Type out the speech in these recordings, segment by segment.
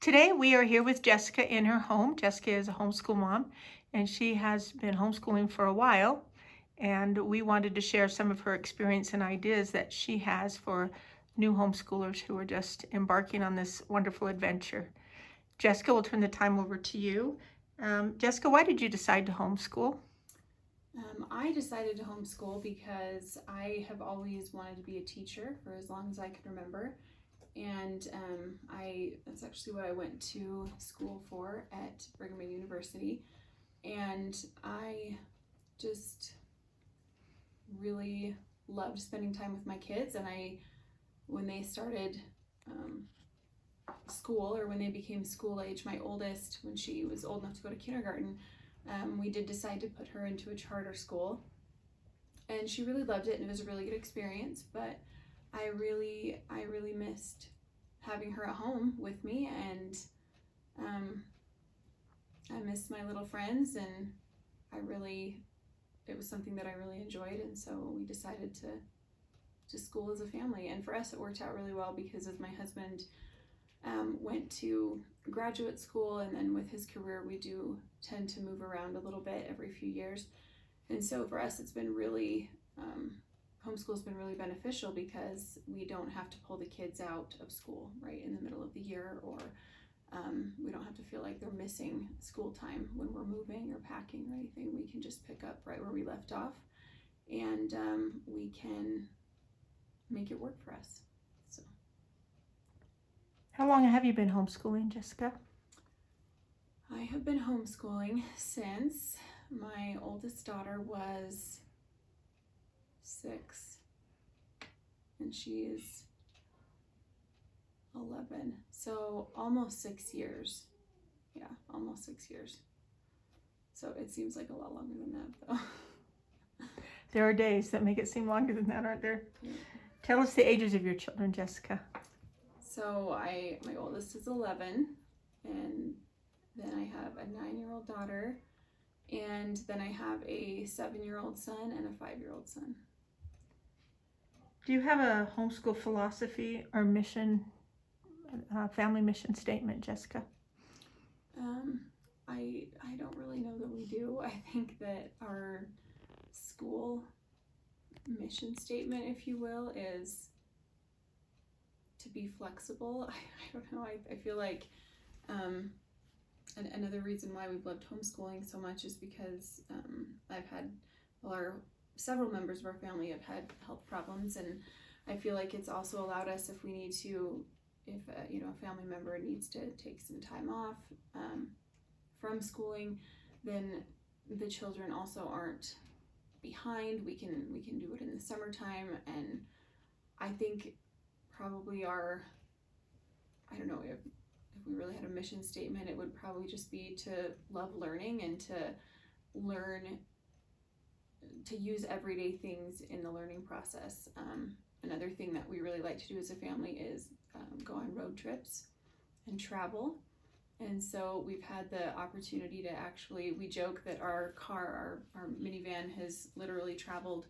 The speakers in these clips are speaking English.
Today we are here with Jessica in her home. Jessica is a homeschool mom, and she has been homeschooling for a while. And we wanted to share some of her experience and ideas that she has for new homeschoolers who are just embarking on this wonderful adventure. Jessica, we'll turn the time over to you. Jessica, why did you decide to homeschool? I decided to homeschool because I have always wanted to be a teacher for as long as I can remember. And that's actually what I went to school for at Brigham Young University. And I just really loved spending time with my kids. And when they started school, or when they became school age, my oldest, when she was old enough to go to kindergarten, we did decide to put her into a charter school, and she really loved it, and it was a really good experience. But I really missed having her at home with me, and I missed my little friends, and it was something that I really enjoyed, and so we decided to school as a family. And for us, it worked out really well because as my husband went to graduate school, and then with his career we do tend to move around a little bit every few years, and so for us it's been really homeschool's been really beneficial because we don't have to pull the kids out of school right in the middle of the year, or we don't have to feel like they're missing school time when we're moving or packing or anything. We can just pick up right where we left off, and we can make it work for us. So How long have you been homeschooling, Jessica? I have been homeschooling since my oldest daughter was 6, and she is 11. So almost 6 years. Yeah, almost 6 years. So it seems like a lot longer than that, though. There are days that make it seem longer than that, aren't there? Yeah. Tell us the ages of your children, Jessica. So my oldest is 11, and then I have a 9-year-old daughter, and then I have a 7-year-old son and a 5-year-old son. Do you have a homeschool philosophy or mission, family mission statement, Jessica? I don't really know that we do. I think that our school mission statement, if you will, is to be flexible. I don't know. I feel like and another reason why we've loved homeschooling so much is because several members of our family have had health problems, and I feel like it's also allowed us, if a family member needs to take some time off from schooling, then the children also aren't behind. We can do it in the summertime, and I think probably I don't know, if we really had a mission statement, it would probably just be to love learning and to learn to use everyday things in the learning process. Another thing that we really like to do as a family is go on road trips and travel. And so we've had the opportunity to we joke that our minivan has literally traveled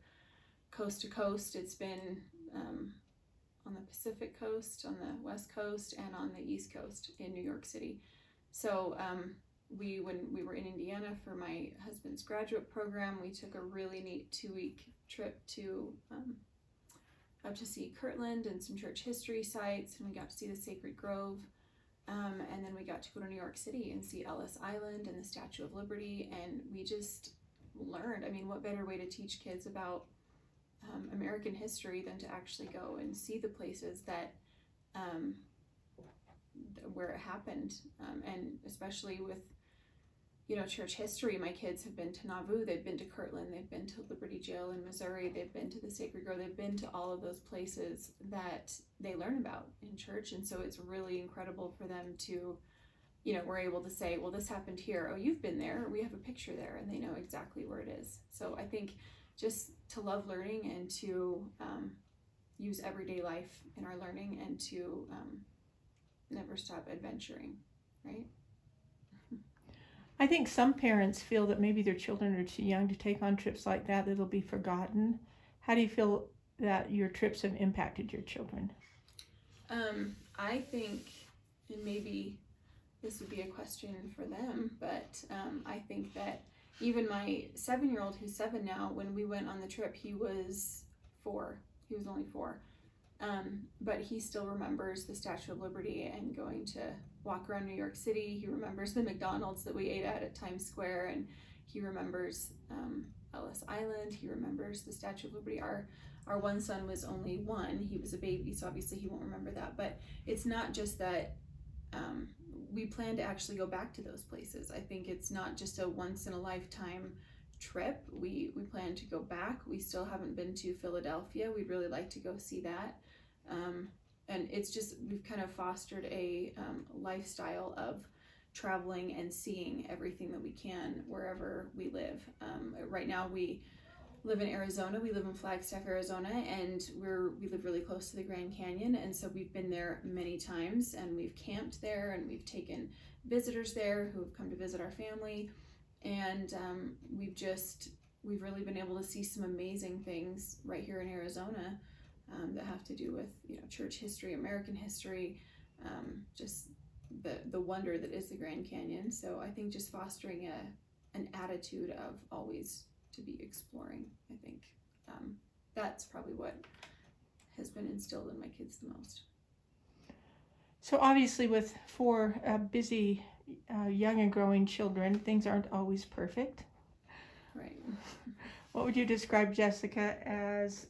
coast to coast. It's been on the Pacific coast, on the West Coast, and on the East Coast in New York City. So when we were in Indiana for my husband's graduate program, we took a really neat 2-week trip to up to see Kirtland and some church history sites, and we got to see the Sacred Grove, and then we got to go to New York City and see Ellis Island and the Statue of Liberty, and we just learned. I mean, what better way to teach kids about American history than to actually go and see the places that where it happened, and especially with church history. My kids have been to Nauvoo, they've been to Kirtland, they've been to Liberty Jail in Missouri, they've been to the Sacred Grove, they've been to all of those places that they learn about in church. And so it's really incredible for them to, we're able to say, well, this happened here, oh, you've been there, we have a picture there, and they know exactly where it is. So I think just to love learning and to use everyday life in our learning, and to never stop adventuring, right? I think some parents feel that maybe their children are too young to take on trips like that it'll be forgotten. How do you feel that your trips have impacted your children? I think, and maybe this would be a question for them, but I think that even my 7-year-old, who's 7 now, when we went on the trip, he was 4. He was only 4. But he still remembers the Statue of Liberty and going to walk around New York City. He remembers the McDonald's that we ate at Times Square, and he remembers Ellis Island. He remembers the Statue of Liberty. Our one son was only 1. He was a baby, so obviously he won't remember that. But it's not just that we plan to actually go back to those places. I think it's not just a once in a lifetime trip. We plan to go back. We still haven't been to Philadelphia. We'd really like to go see that. And it's just, we've kind of fostered a lifestyle of traveling and seeing everything that we can wherever we live. Right now we live in Arizona. We live in Flagstaff, Arizona, and we live really close to the Grand Canyon, and so we've been there many times, and we've camped there, and we've taken visitors there who have come to visit our family, and we've really been able to see some amazing things right here in Arizona that have to do with, you know, church history, American history, just the wonder that is the Grand Canyon. So I think just fostering an attitude of always to be exploring, I think that's probably what has been instilled in my kids the most. So obviously with 4 busy young and growing children, things aren't always perfect. Right. What would you describe, Jessica, as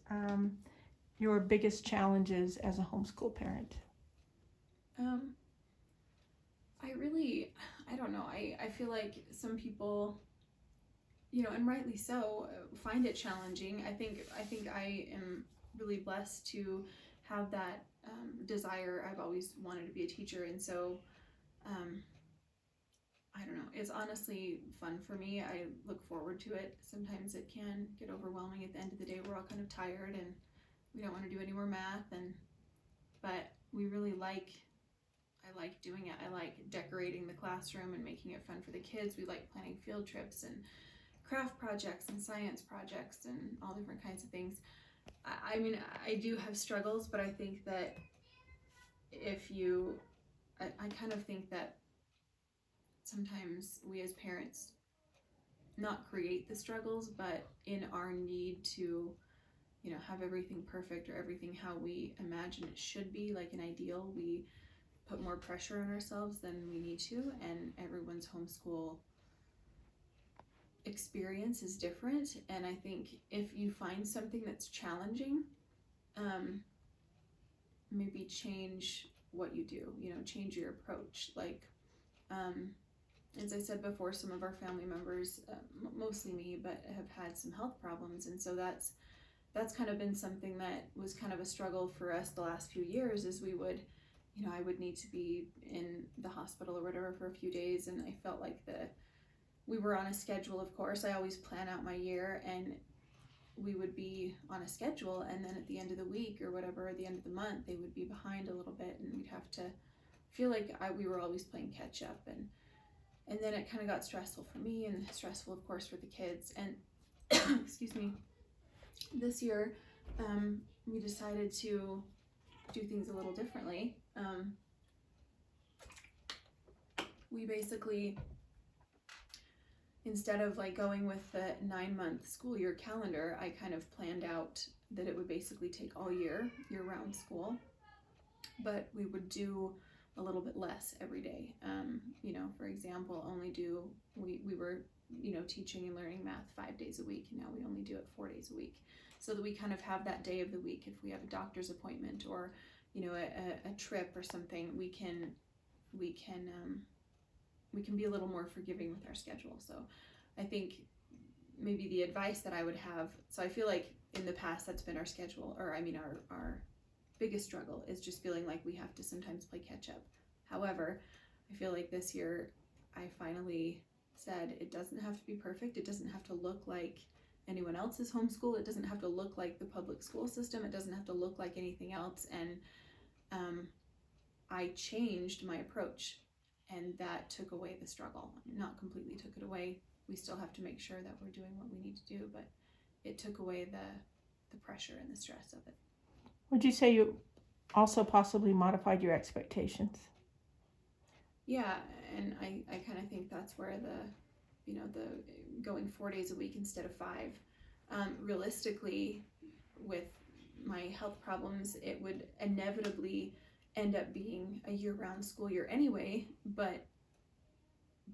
your biggest challenges as a homeschool parent? I don't know. I feel like some people, you know, and rightly so, find it challenging. I think I am really blessed to have that desire. I've always wanted to be a teacher, and so I don't know. It's honestly fun for me. I look forward to it. Sometimes it can get overwhelming at the end of the day. We're all kind of tired and we don't want to do any more math, but we really I like doing it. I like decorating the classroom and making it fun for the kids. We like planning field trips and craft projects and science projects and all different kinds of things. I mean, I do have struggles, but I think that I kind of think that sometimes we as parents not create the struggles, but in our need to, you know, have everything perfect or everything how we imagine it should be, like an ideal, we put more pressure on ourselves than we need to, and everyone's homeschool experience is different. And I think if you find something that's challenging, maybe change what you do, you know, change your approach. Like as I said before, some of our family members, mostly me, but have had some health problems, and so that's kind of been something that was kind of a struggle for us the last few years. Is we would, you know, I would need to be in the hospital or whatever for a few days, and I felt like we were on a schedule. Of course, I always plan out my year, and we would be on a schedule, and then at the end of the week or whatever, at the end of the month, they would be behind a little bit, and we'd have to feel like we were always playing catch up, and then it kind of got stressful for me and stressful, of course, for the kids. And excuse me, this year we decided to do things a little differently. We basically, instead of like going with the 9-month school year calendar, I kind of planned out that it would basically take all year-round school, but we would do a little bit less every day. You know, for example, we were, you know, teaching and learning math 5 days a week, and now we only do it 4 days a week, so that we kind of have that day of the week. If we have a doctor's appointment or, you know, a trip or something, we can be a little more forgiving with our schedule. So I think maybe the advice that I would have, so I feel like in the past that's been our schedule, or I mean our biggest struggle is just feeling like we have to sometimes play catch up. However, I feel like this year I finally said it doesn't have to be perfect. It doesn't have to look like anyone else's homeschool. It doesn't have to look like the public school system. It doesn't have to look like anything else. And I changed my approach, and that took away the struggle. Not completely took it away. We still have to make sure that we're doing what we need to do, but it took away the pressure and the stress of it. Would you say you also possibly modified your expectations? Yeah, and I kind of think that's where the going 4 days a week instead of 5. Realistically, with my health problems, it would inevitably end up being a year-round school year anyway. But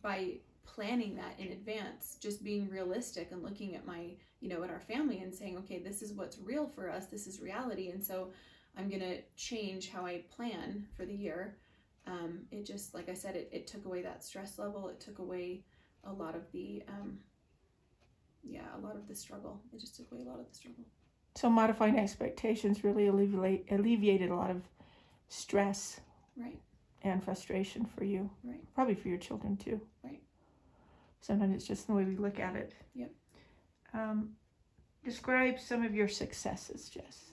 by planning that in advance, just being realistic and looking at at our family and saying, okay, this is what's real for us, this is reality, and so I'm gonna change how I plan for the year. It just, like I said, it took away that stress level. It took away a lot of the struggle. It just took away a lot of the struggle. So modifying expectations really alleviated a lot of stress, right, and frustration for you, right, probably for your children too. Right. Sometimes it's just the way we look at it. Yep. Describe some of your successes, Jess.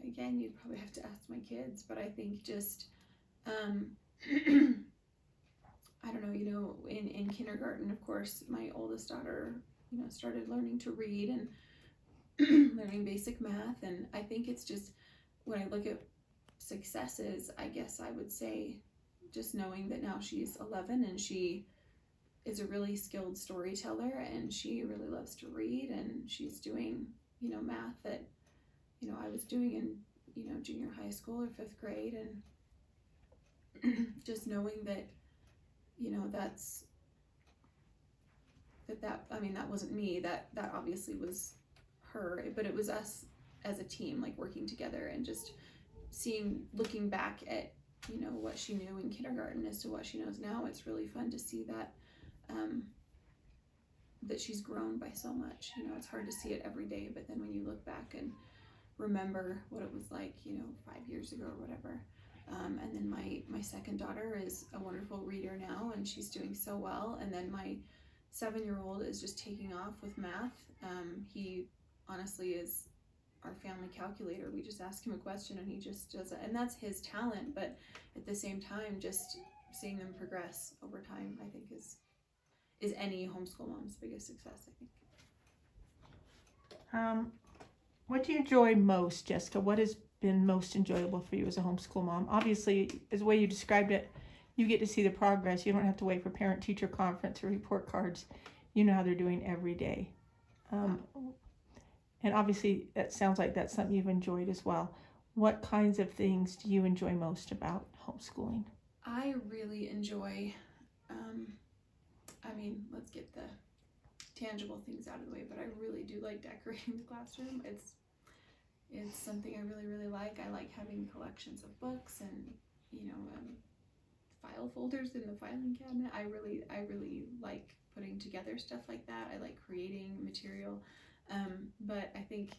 Again, you'd probably have to ask my kids, but I think just, I don't know, in kindergarten, of course, my oldest daughter, started learning to read and learning basic math. And I think it's just, when I look at successes, I guess I would say just knowing that now she's 11 and she is a really skilled storyteller and she really loves to read, and she's doing, math that, I was doing in, junior high school or 5th grade. And just knowing that, that wasn't me, that obviously was her, but it was us as a team, like working together, and just looking back at, what she knew in kindergarten as to what she knows now. It's really fun to see that, that she's grown by so much. It's hard to see it every day, but then when you look back and remember what it was like, 5 years ago or whatever. And then my second daughter is a wonderful reader now, and she's doing so well. And then my 7-year-old is just taking off with math. He honestly is our family calculator. We just ask him a question and he just does it. And that's his talent, but at the same time, just seeing them progress over time, I think is any homeschool mom's biggest success, I think. What do you enjoy most, Jessica? What has been most enjoyable for you as a homeschool mom? Obviously, as the way you described it, you get to see the progress. You don't have to wait for parent-teacher conference or report cards. You know how they're doing every day. And obviously, that sounds like that's something you've enjoyed as well. What kinds of things do you enjoy most about homeschooling? I really enjoy, let's get the tangible things out of the way, but I really do like decorating the classroom. It's something I really, really like. I like having collections of books and, file folders in the filing cabinet. I really like putting together stuff like that. I like creating material. But I think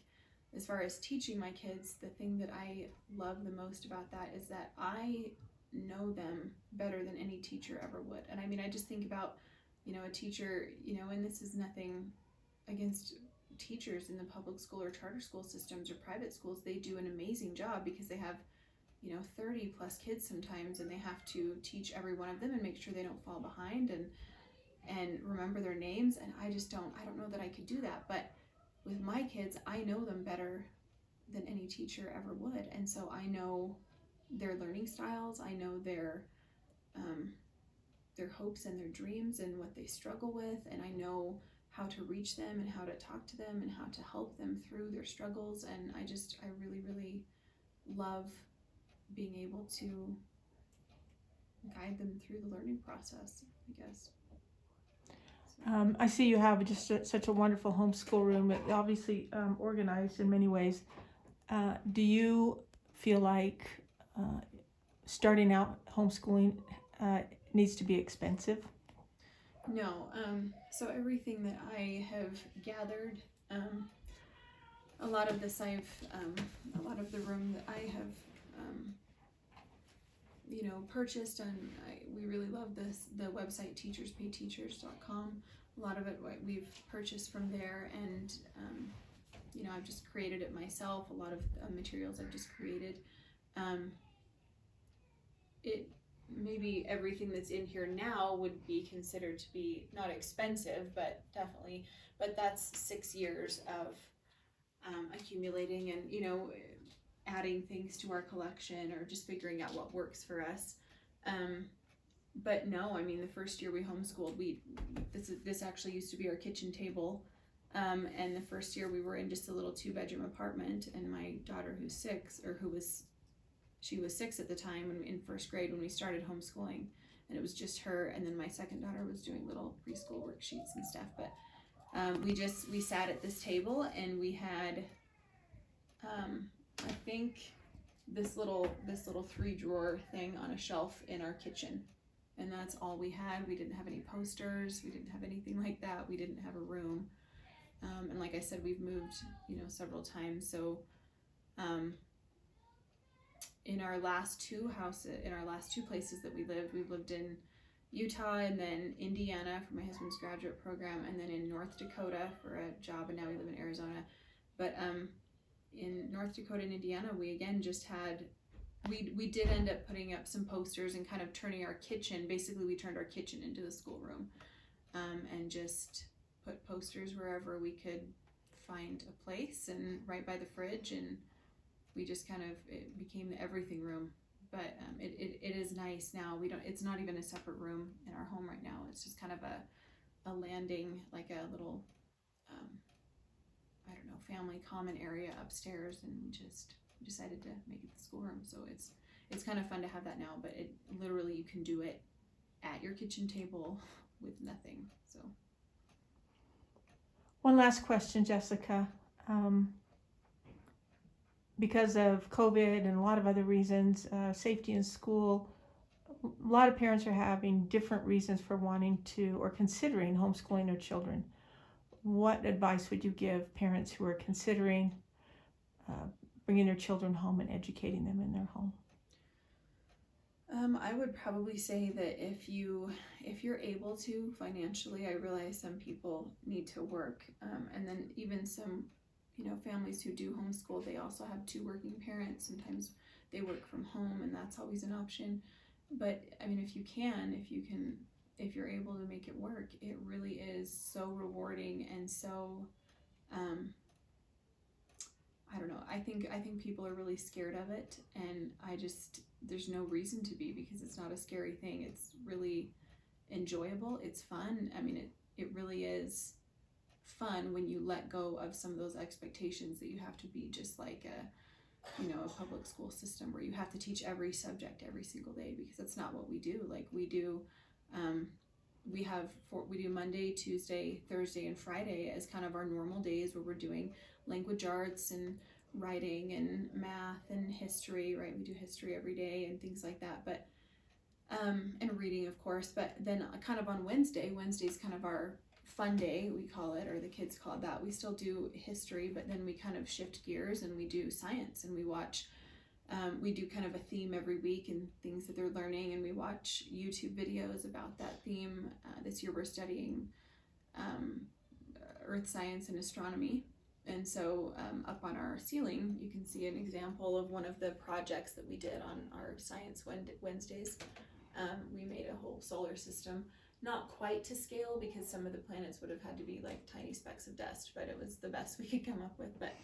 as far as teaching my kids, the thing that I love the most about that is that I know them better than any teacher ever would. And I just think about, a teacher, and this is nothing against teachers in the public school or charter school systems or private schools. They do an amazing job because they have 30 plus kids sometimes, and they have to teach every one of them and make sure they don't fall behind and remember their names. And I don't know that I could do that. But with my kids, I know them better than any teacher ever would. And so I know their learning styles. I know their hopes and their dreams and what they struggle with. And I know how to reach them and how to talk to them and how to help them through their struggles. And I really, really love being able to guide them through the learning process, I guess. I see you have just such a wonderful homeschool room. It obviously organized in many ways. Do you feel like starting out homeschooling needs to be expensive? No. So everything that I have gathered, a lot of this a lot of the room that I have, purchased, and we really love the website teacherspayteachers.com. A lot of it we've purchased from there, and I've just created it myself. A lot of materials I've just created. Maybe everything that's in here now would be considered to be not expensive, but that's 6 years of accumulating. And adding things to our collection or just figuring out what works for us. But no, I mean, the first year we homeschooled, this actually used to be our kitchen table. And the first year we were in just a little 2-bedroom apartment, and my daughter she was 6 at the time in first grade when we started homeschooling, and it was just her, and then my second daughter was doing little preschool worksheets and stuff. But we sat at this table, and we had I think this little 3-drawer thing on a shelf in our kitchen, and that's all we had. We didn't have any posters, we didn't have anything like that, we didn't have a room. And like I said, we've moved, several times. So in our last 2 places that we've lived in Utah, and then Indiana for my husband's graduate program, and then in North Dakota for a job, and now we live in Arizona. But in North Dakota and Indiana, we again just had, we did end up putting up some posters and kind of turning our kitchen, basically we turned our kitchen into the schoolroom, and just put posters wherever we could find a place, and right by the fridge, and we just it became the everything room. But it is nice now. It's not even a separate room in our home right now. It's just kind of a landing, like a little I don't know, family common area upstairs, and we just decided to make it the schoolroom. So it's kind of fun to have that now, but it literally, you can do it at your kitchen table with nothing. So One last question, Jessica. Because of COVID and a lot of other reasons, safety in school, a lot of parents are having different reasons for wanting to or considering homeschooling their children. What advice would you give parents who are considering bringing their children home and educating them in their home? I would probably say that if you're able to financially, I realize some people need to work, and then even some families who do homeschool, they also have 2 working parents. Sometimes they work from home, and that's always an option. But I mean, if you're able to make it work, it really is so rewarding and so I don't know. I think people are really scared of it, and there's no reason to be, because it's not a scary thing. It's really enjoyable. It's fun. I mean, it really is fun when you let go of some of those expectations that you have to be just like a public school system where you have to teach every subject every single day, because that's not what we do. Like we do Monday, Tuesday, Thursday, and Friday as kind of our normal days where we're doing language arts and writing and math and history, right? We do history every day and things like that, but and reading, of course. But then kind of on Wednesday's kind of our fun day, we call it, or the kids call it that. We still do history, but then we kind of shift gears and we do science, and we do kind of a theme every week and things that they're learning, and we watch YouTube videos about that theme. This year we're studying earth science and astronomy, and so up on our ceiling you can see an example of one of the projects that we did on our science Wednesdays. We made a whole solar system, not quite to scale because some of the planets would have had to be like tiny specks of dust, but it was the best we could come up with. But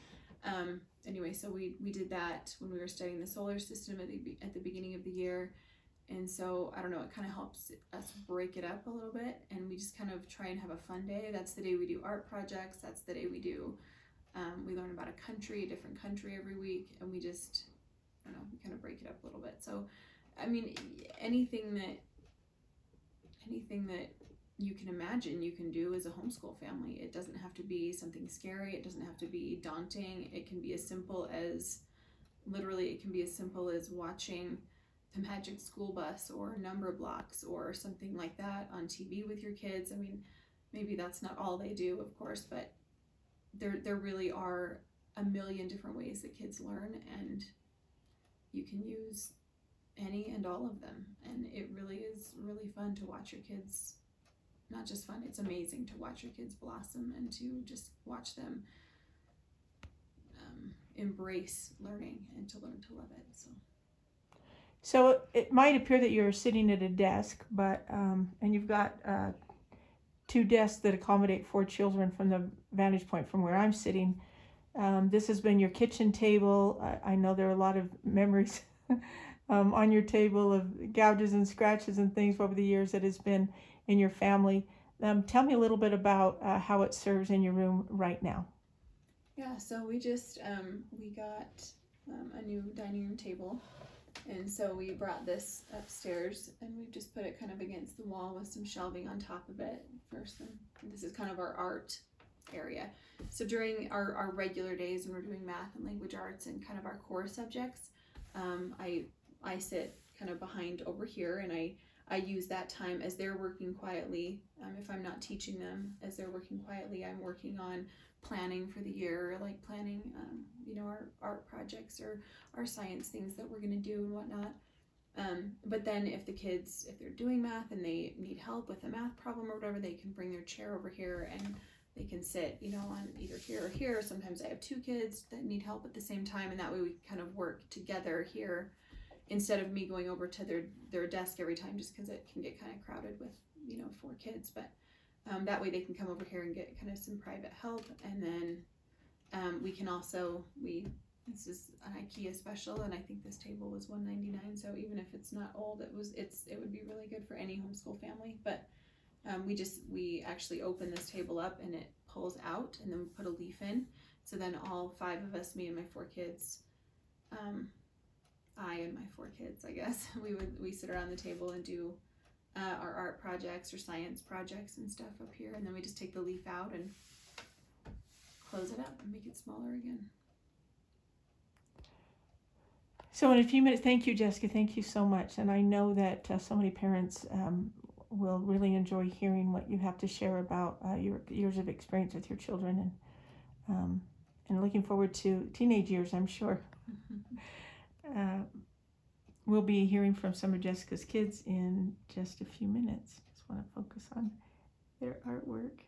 anyway, so we did that when we were studying the solar system at the beginning of the year. And so I don't know, it kind of helps us break it up a little bit, and we just kind of try and have a fun day. That's the day we do art projects. That's the day we do we learn about a different country every week, and we just, I don't know, we kind of break it up a little bit. So I mean, anything that you can imagine you can do as a homeschool family. It doesn't have to be something scary. It doesn't have to be daunting. It can be as simple as watching the Magic School Bus or Number Blocks or something like that on TV with your kids. I mean, maybe that's not all they do, of course, but there really are a million different ways that kids learn, and you can use any and all of them. And it really is really fun to watch your kids, not just fun, it's amazing to watch your kids blossom and to just watch them embrace learning and to learn to love it. So it might appear that you're sitting at a desk, but and you've got 2 desks that accommodate 4 children from the vantage point from where I'm sitting. This has been your kitchen table. I know there are a lot of memories on your table of gouges and scratches and things over the years that has been in your family. Tell me a little bit about how it serves in your room right now. Yeah, so we just we got a new dining room table, and so we brought this upstairs, and we've just put it kind of against the wall with some shelving on top of it for some. This is kind of our art area. So during our regular days when we're doing math and language arts and kind of our core subjects, I sit kind of behind over here, and I use that time as they're working quietly. If I'm not teaching them, as they're working quietly, I'm working on planning for the year, like planning, our art projects or our science things that we're going to do and whatnot. But then if they're doing math and they need help with a math problem or whatever, they can bring their chair over here and they can sit, on either here or here. Sometimes I have two kids that need help at the same time, and that way we kind of work together here instead of me going over to their desk every time, just because it can get kind of crowded with 4 kids. But that way they can come over here and get kind of some private help. And then we can also, this is an IKEA special, and I think this table was $1.99, so even if it's not old, it would be really good for any homeschool family. But we actually open this table up and it pulls out, and then we put a leaf in, so then all 5 of us, me and my 4 kids, I and my 4 kids, I guess, we sit around the table and do our art projects or science projects and stuff up here, and then we just take the leaf out and close it up and make it smaller again. So in a few minutes, thank you, Jessica. Thank you so much. And I know that so many parents will really enjoy hearing what you have to share about your years of experience with your children, and looking forward to teenage years, I'm sure. We'll be hearing from some of Jessica's kids in just a few minutes. Just want to focus on their artwork.